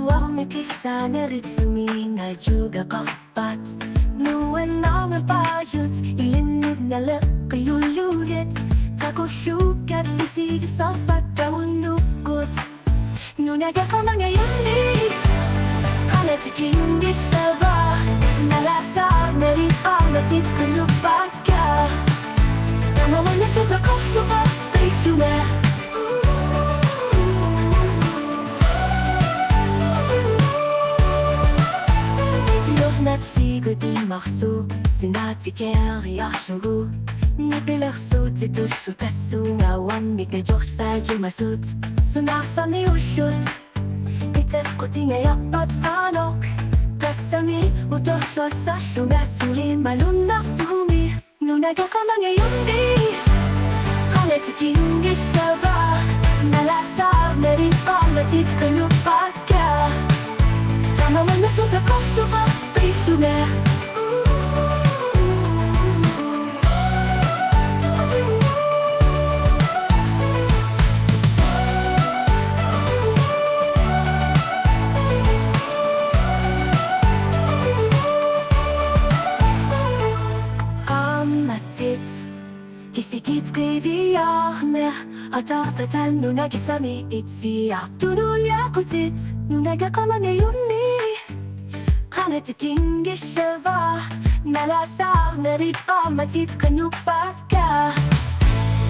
Suamikisana ritsumi na juga kapat Nuwan na mapayot Ilinud na lakayuluhit Tako syukat bisig sa pagkaunukot Nunaga ka mga yuni Kalatiking disaba Nalasag na rin pamatit kanupaka Tamawan na sa takot suka kay suna Natigo di marso, sinati keri arshugu Nibilerso titushu tasu ngawan miknejok sa jumasut Sunafami ushut, pitek kuti ngayapat tanok Kasami utosho sa shumasuli malunak tumi Nunaga ka mga yundi, kalatiking gisaba Nalasag na rin pamatit kanupaka Tamawan na sa takot suka Suna Amatit Isikit kay viyahne Atatatan nunagisami itsiyak Tunulya kutit Nunagakama ngayon ni Natiking gisava Nalasag na rin pamatit kanupaka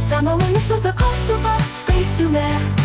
Tama mo na sa takot suba kay suna